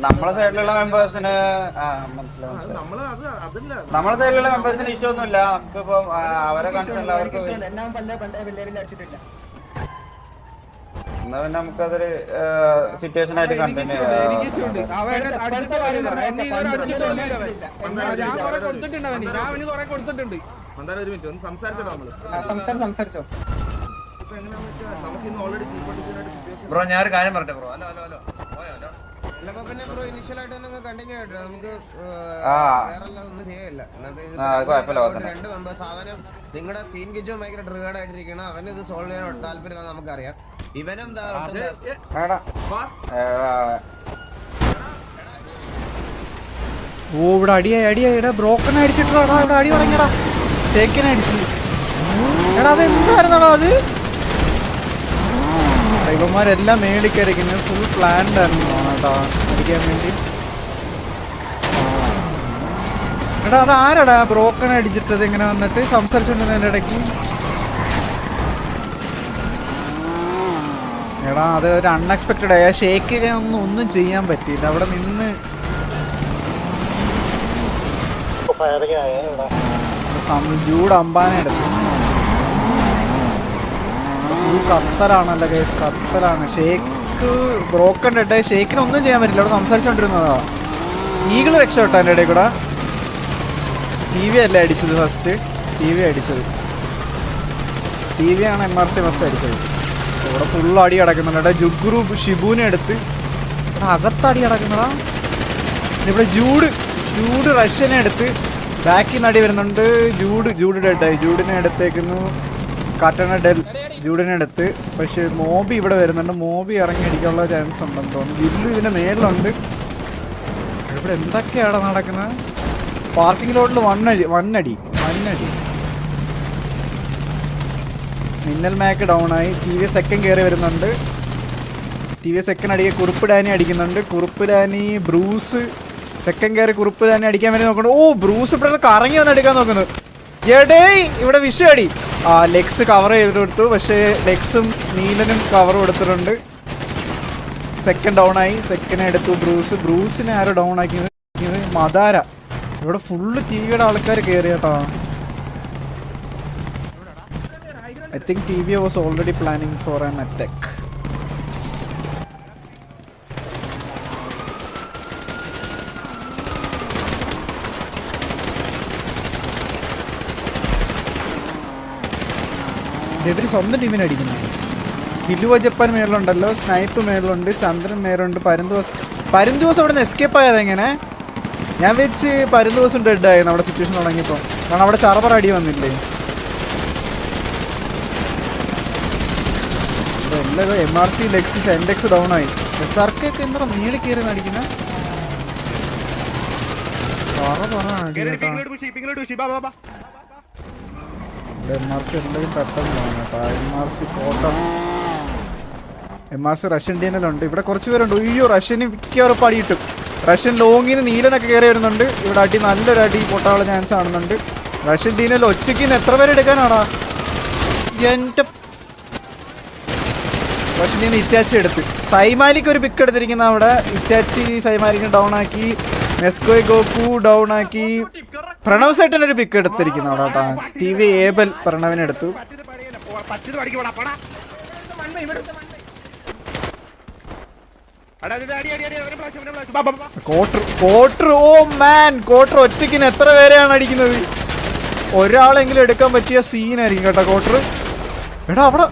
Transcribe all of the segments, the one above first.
നമ്മളെ സൈഡിലുള്ള മെമ്പേഴ്സിന് നമ്മളെ സൈഡിലുള്ള മെമ്പേഴ്സിന് ഇഷ്യൂ ഒന്നുമില്ല. നമുക്കിപ്പോ അവരെ കൺസേൺ അവർക്ക് എന്നാ പിന്നെ നമുക്കതൊരു സിറ്റുവേഷൻ ആയിട്ട് കണ്ടിന്യൂ ബ്രോ. ഞാനൊരു കാര്യം പറയട്ടെ ബ്രോ. ഹലോ ഹലോ ഹലോ നിങ്ങളുടെ സീൻ കിച്ചും ഭയങ്കര ട്രിഗേർഡ് ആയിട്ടിരിക്കണം. അവന് ഇത് സോൾവ് ചെയ്യാൻ താല്പര്യം നമുക്കറിയാം. ഇവനും ഓ ഇവിടെ അടിയായിടാ. ബ്രോക്കൺ അടിച്ചിട്ടാ ഇവിടെ അടി തുടങ്ങിയടാ. ഷേക്കിനെ അടിച്ചു. എടാ അത് എന്തായിരുന്നടാ അത്? ഇവന്മാരെല്ലാം മേടിക്കായിരിക്കുന്നത് ഫുൾ പ്ലാൻഡ് ആയിരുന്നു കേട്ടോ അടിക്കാൻ വേണ്ടി. എടാ അത് ആരടാ ബ്രോക്കൺ അടിച്ചിട്ടത് ഇങ്ങനെ വന്നിട്ട് സംസാരിച്ചോണ്ടിരുന്നതിന്റെ ഇടയ്ക്ക്? എടാ അത് ഒരു അൺഎക്സ്പെക്റ്റഡ് ആയ ഷേക്ക് ഒന്നും ചെയ്യാൻ പറ്റിയില്ല. അവിടെ നിന്ന് ജൂഡ് അമ്പാനെ എടുത്തു. കത്തലാണല്ലോ കേസ്, കത്തലാണ്. ഷേക്ക് ബ്രോക്കൺ ഇട്ടെ. ഷേക്കിന് ഒന്നും ചെയ്യാൻ പറ്റില്ല. അവിടെ സംസാരിച്ചോണ്ടിരുന്നതാ. ഈഗിള് രക്ഷപ്പെട്ടോ എൻ്റെ ഇടയിൽ കൂടെ. TV അല്ലേ അടിച്ചത് ഫസ്റ്റ്? TV അടിച്ചത്. TV ആണ് MRC ഫസ്റ്റ് അടിച്ചത്. ഇവിടെ ഫുള്ള് അടി കിടക്കുന്നുണ്ട്. ജുഗ്രു ഷിബുവിനെ എടുത്ത് അകത്തടി കിടക്കുന്നതാ. ഇവിടെ ജൂഡ് റഷ്യനെ എടുത്ത് ബാക്കിൽ നിന്ന് അടി വരുന്നുണ്ട്. ജൂഡ് ഡെഡായി. ജൂഡിനെ എടുത്തേക്കുന്നു. കാട്ടണ ഡെൽ ജൂഡിനെ എടുത്ത്. പക്ഷെ മോബി ഇവിടെ വരുന്നുണ്ട്. മോബി ഇറങ്ങി അടിക്കാനുള്ള ചാൻസ് ഉണ്ടെന്ന് തോന്നുന്നു. വില്ല് ഇതിന്റെ മേളിലുണ്ട്. ഇവിടെ എന്തൊക്കെയാണ് നടക്കുന്നത്? പാർക്കിംഗ് ലോഡിൽ വന്നടി. മിന്നൽ മാക്ക് ഡൗൺ ആയി. TV സെക്കൻഡ് കയറി വരുന്നുണ്ട്. TV സെക്കൻഡ് അടിക്കുക. കുറുപ്പ് ഡാനി അടിക്കുന്നുണ്ട്. കുറുപ്പ് ഡാനി ബ്രൂസ് സെക്കൻഡ് കയറി കുറുപ്പ് ഡാനി അടിക്കാൻ വേണ്ടി നോക്കുന്നു. ഓ ബ്രൂസ് ഇവിടെ കറങ്ങി വന്ന് എടുക്കാൻ നോക്കുന്നു. എടേ ഇവിടെ വിഷയം അടി. ലെഗ്സ് കവർ ചെയ്തിട്ട് കൊടുത്തു. പക്ഷേ ലെഗ്സും നീലനും കവർ കൊടുത്തിട്ടുണ്ട്. സെക്കൻഡ് ഡൗൺ ആയി. സെക്കൻഡ് എടുത്തു ബ്രൂസിനെ ആരോ ഡൗൺ ആക്കിയത് മദാര. ഇവിടെ ഫുള്ള് TVയുടെ ആൾക്കാർ കയറി കേട്ടോ. I think TV was already planning for an attack. ഇവര് സ്വന്തം ടീമിനെ അടിക്കുന്നു. കിലുവ ജപ്പാൻ മേളിലുണ്ടല്ലോ. സ്നൈപ്പ് മേളിലുണ്ട്. ചന്ദ്രൻ മേലുണ്ട്. പരുന്തുവസം അവിടെ നിന്ന് എസ്കേപ്പ് ആയത് എങ്ങനെ? ഞാൻ വെച്ച് പരുന്തുവസം ഡെഡ് ആയിരുന്നു അവിടെ സിറ്റുവേഷൻ തുടങ്ങിയപ്പോൾ. കാരണം അവിടെ ചറവർ അടി വന്നില്ലേ? എല്ലാം MRC ലെക്സ് സെൻഡെക്സ് ഡൗൺ ആയി. SRK ഒക്കെ എന്താ നീളി കയറി അടിക്കുന്ന MRC എല്ലാവരും പെട്ടെന്ന് കേട്ടോ. MRC റഷ്യൻ ടീമിലുണ്ട്. ഇവിടെ കുറച്ച് പേരുണ്ട്. അയ്യോ റഷ്യന് മിക്കവാറും അടി കിട്ടും. റഷ്യൻ ലോങ്ങിൽ നിന്ന് നീലനൊക്കെ കയറി വരുന്നുണ്ട്. ഇവിടെ അടി നല്ലൊരു അടി പൊട്ടാനുള്ള ചാൻസ് കാണുന്നുണ്ട്. റഷ്യൻ ടീമിൽ ഒറ്റയ്ക്ക് എത്ര പേര് എടുക്കാനാടാ? എൻ്റെ റഷ്യൻ ടീം ഇറ്റാച്ചി എടുത്ത്. സൈമാലിക്ക് ഒരു പിക്ക് എടുത്തിരിക്കുന്ന അവിടെ. ഇറ്റാച്ചി സൈമാലിക്ക് ഡൗൺ ആക്കി. മെസ്കോയ് ഗോക്കു ഡൗൺ ആക്കി. പ്രണവ് സേട്ടൻ ഒരു പിക്ക് എടുത്തിരിക്കുന്നു അവിടെ കേട്ടോ. TV ഏബൽ പ്രണവിനെടുത്തു. കോട്ടർ ഓ മാൻ കോട്ടർ ഒറ്റയ്ക്ക് എത്ര പേരെയാണ് അടിക്കുന്നത്? ഒരാളെങ്കിലും എടുക്കാൻ പറ്റിയ സീനായിരിക്കും കേട്ടോ കോട്ടർ. എടാ അവിടെ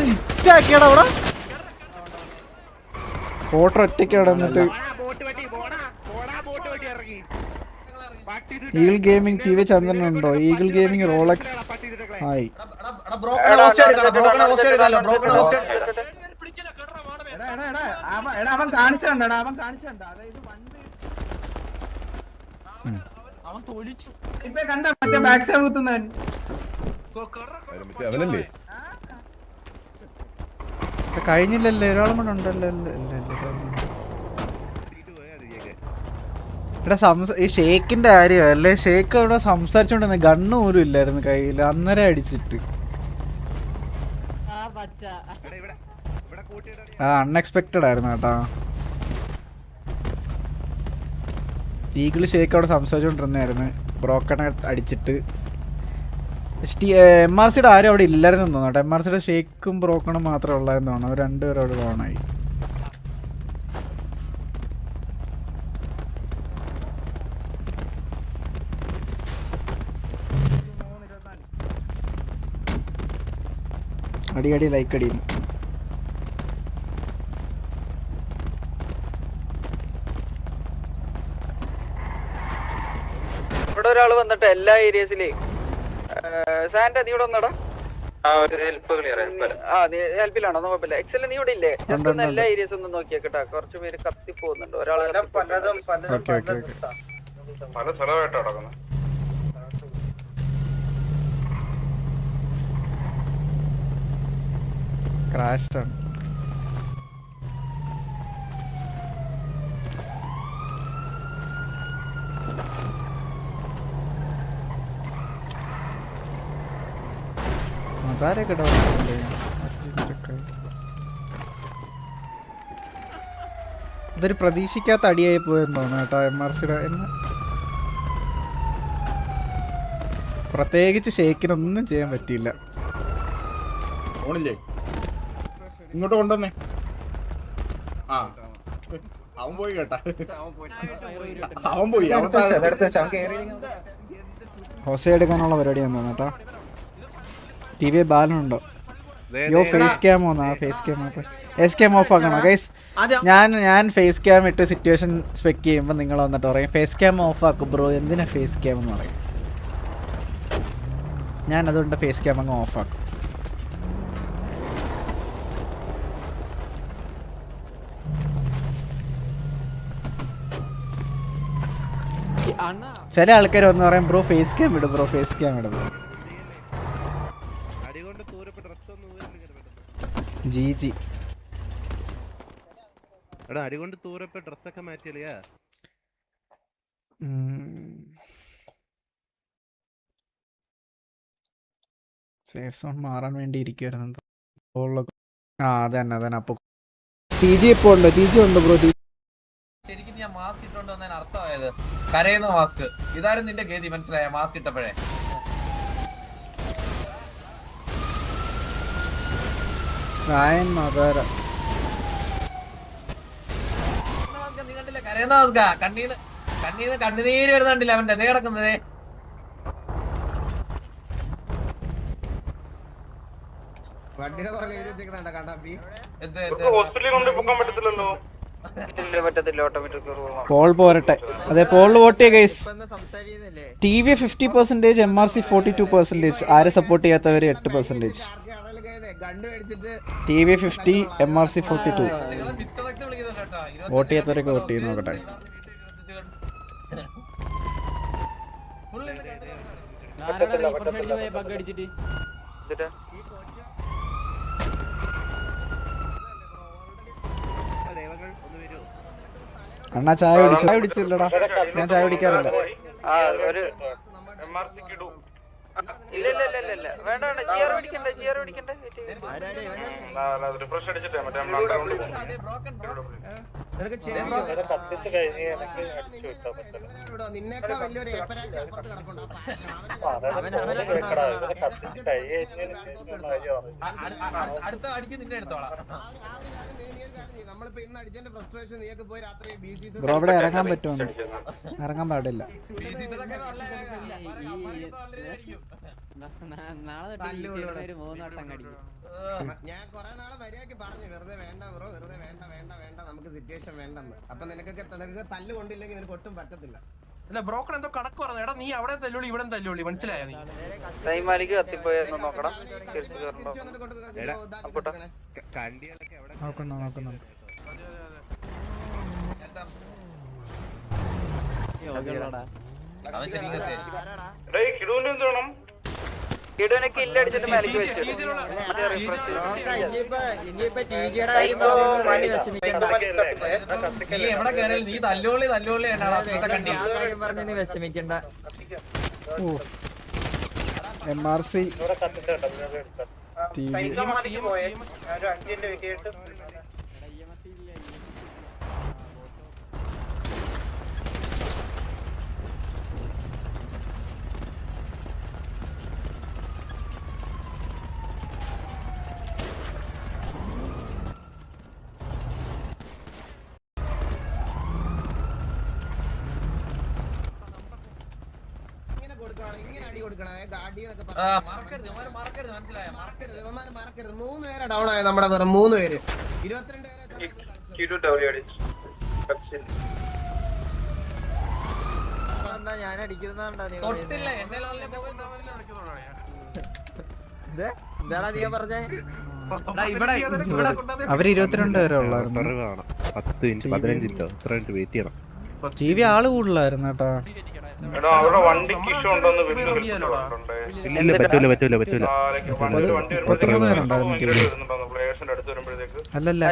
ഹിറ്റാക്കിയാടാ അവിടെ. കോട്ടർ ഒറ്റയ്ക്ക് കിടന്നിട്ട് ഈഗിൾ ഗെയിമിംഗ് TV ചന്ദ്രനുണ്ടോ? Eagle Gaming Rolex hi. അവൻ കാണിച്ചണ്ടാ അവൻ തൊലിച്ചു. ഇപ്പൊ കണ്ട മറ്റേ ബാക്ക് സൈഡ് കുത്തുന്നവൻ കഴിഞ്ഞില്ലല്ലേ? ഒരാളും കൂടെ ഉണ്ടല്ലോ. ഇവിടെ ഈ ഷേക്കിന്റെ കാര്യമല്ലേ? ഷേക്ക് അവിടെ സംസാരിച്ചോണ്ടിരുന്ന ഗണ്ണ് പോലും ഇല്ലായിരുന്നു കയ്യിൽ. അന്നേരം അടിച്ചിട്ട് അൺഎക്സ്പെക്റ്റഡ് ആയിരുന്നു കേട്ടാ. ഈഗിള് ഷേക്ക് അവിടെ സംസാരിച്ചുകൊണ്ടിരുന്നായിരുന്നു. ബ്രോക്കണെ അടിച്ചിട്ട് MRCയുടെ ആരും അവിടെ ഇല്ലായിരുന്നു തോന്നുന്നു. MRCയുടെ ഷേക്കും ബ്രോക്കണും മാത്രമേ ഉള്ളായിരുന്നു തോന്നുന്നു. അവർ രണ്ടുപേരും അവിടെ ഡോണായി. അടി ലൈക്ക് അടിയും. ഇവിടെ ഒരാൾ വന്നിട്ട് എല്ലാ ഏരിയസിലെയും സാൻഡ നീ ഇവിടെ വന്നടാ. ഹെൽപ്പിലാണോ? കുഴപ്പമില്ല. എക്സൽ നീ ഇവിടെ ഇല്ലേ? എല്ലാ ഏരിയസ് ഒന്നും നോക്കിയേക്കട്ടാ. കുറച്ച് പേര് കത്തി പോകുന്നുണ്ട്. ഒരാൾ ക്രാഷ്ഡാണ്. അതാരൊക്കെ ഇതൊരു പ്രതീക്ഷിക്കാത്ത അടിയായി പോയെന്ന് തോന്നുന്നു കേട്ടോ MRCയുടെ. പ്രത്യേകിച്ച് ഷേക്കിനൊന്നും ചെയ്യാൻ പറ്റിയില്ല. ഇങ്ങോട്ട് കൊണ്ടുവന്നേ. ആ അവൻ പോയി കേട്ടാ. അവൻ പോയി. ഹോസ എടുക്കാനുള്ള പരിപാടിയാന്ന് തോന്നുന്നു കേട്ടോ. TV ബാലനുണ്ടോ? യോ ഫേസ് ക്യാം ഓന്നാ. ഫേസ് ക്യാം ഓഫ് ആക്കണോ ഗൈസ്? ഞാൻ ഫേസ് ക്യാം ഇട്ട് സിറ്റുവേഷൻ സ്പെക്ക് ചെയ്യുമ്പോൾ നിങ്ങൾ വന്നിട്ട് പറയും ഫേസ് ക്യാം ഓഫ് ആക്കും ബ്രോ. എന്തിനാ ഫേസ് ക്യാം എന്ന് പറയും. ഞാൻ അതുകൊണ്ട് ഫേസ് ക്യാം അങ്ങ് ഓഫ് ആക്കും. ചില ആൾക്കാർ വന്ന് പറയും ബ്രോ ഫേസ് ക്യാം ഇടും ബ്രോ ഫേസ് ക്യാം ഇടും. ജി അടികൊണ്ട് തൂരപ്പ ഡ്രസ്സൊക്കെ മാറ്റിയല്ലേ? സേഫ് സോൺ മാറാൻ വേണ്ടി ഇരിക്കുവായിരുന്നു. അതന്നെ അപ്പൊ TG ഇപ്പൊ ഉണ്ട്. TG ഉണ്ട് ബ്രോ. ശരിക്കും ഞാൻ മാസ്ക് ഇട്ടോണ്ട് വന്നതിന് അർത്ഥമായത് കരയുന്ന മാസ്ക്. ഇതാരും നിന്റെ ഗതി മനസ്സിലായ മാസ്ക് ഇട്ടപ്പോഴേ. നീ കണ്ടില്ല കരയുന്ന മാസ്ക. കണ്ണീന്ന് കണ്ണുനീര് വരുന്നുണ്ടില്ല അവന്റെ. നീ കിടക്കുന്നതേ വണ്ടിയുടെ പുറകെ എഴുതി വെച്ചേക്കുന്നുണ്ടോ കണ്ടാപ്പി? പോൾ പോരട്ടെ. അതെ പോൾ വോട്ട് ചെയ്യ ഗൈസ്. TV 50%, MRC 42%. ആരെ സപ്പോർട്ട് ചെയ്യാത്തവര് 8%. TV 50, MRC 42. വോട്ട് ചെയ്യാത്തവരൊക്കെ വോട്ട് ചെയ്ത് നോക്കട്ടെ. അണ്ണാ ചായ കുടിച്ചില്ലടാ. ഞാൻ ചായ കുടിക്കാറില്ല. ഇല്ല വേണ്ട ജിയർ പിടിക്കണ്ട. നിന്നേക്കാ വലിയൊരു അടുത്ത അടിക്ക് നിന്നെ എടുത്തോളാം. നമ്മളിപ്പോ ഇന്ന് അടിച്ചതിന്റെ ഫ്രസ്ട്രേഷൻ നീയൊക്കെ പോയി രാത്രി BCC ബ്രോ ഇവിടെ ഇറങ്ങാൻ പറ്റുമോ? ഇറങ്ങാൻ പാടില്ല. ഞാൻ കൊറേ നാളെ മര്യാദക്ക് പറഞ്ഞു വെറുതെ വേണ്ട ബ്രോ, വെറുതെ വേണ്ട നമുക്ക് സിറ്റുവേഷൻ വേണ്ടെന്ന്. അപ്പൊ നിനക്കൊക്കെ തല്ല് കൊണ്ടില്ലെങ്കിൽ നിനക്ക് ഒട്ടും പറ്റത്തില്ല. അല്ല ബ്രോക്കൺ എന്തോ കണക്ക് പറഞ്ഞു. എടാ നീ അവിടെ തല്ലുള്ളി ഇവിടെ തല്ലുള്ളി മനസ്സിലായോ? നീ സൈമാലിക്ക് കത്തിപ്പോയെന്ന് നോക്കണം. തിരിച്ചു നോക്കുന്നു. കിടുവിനൊക്കെ ഇല്ലടിച്ചിട്ട് മേലേക്ക് വെച്ചു. നീ എവിടെ കയറിയാലും നീ തല്ലുള്ളി വിഷമിക്കണ്ട. MRC TV അടി കൊടുക്കണേ ഗാഡി എന്നൊക്കെ മറക്കരുത് മനസ്സിലായോ മറക്കരുത് 3 പേരെ ഡൗൺ ആയ നമ്മുടെ വെറും 3 പേര് 22 പേരെ ഞാൻ അടിക്കുന്നതാണ്ടാ നീ തൊട്ടില്ല എന്താടാ നീ പറഞ്ഞേ അവര് 22 പേരെ ഉള്ളായിരുന്നു. 10 മിനിറ്റ് 15 മിനിറ്റോ ഇത്ര മിനിറ്റ് വെയിറ്റ് ചെയ്യണം. ടി വി ആള് കൂടുതലായിരുന്നു കേട്ടാ. ഇല്ല പറ്റൂല 33 പേരുണ്ടായിരുന്നു ടി വി. അല്ലല്ല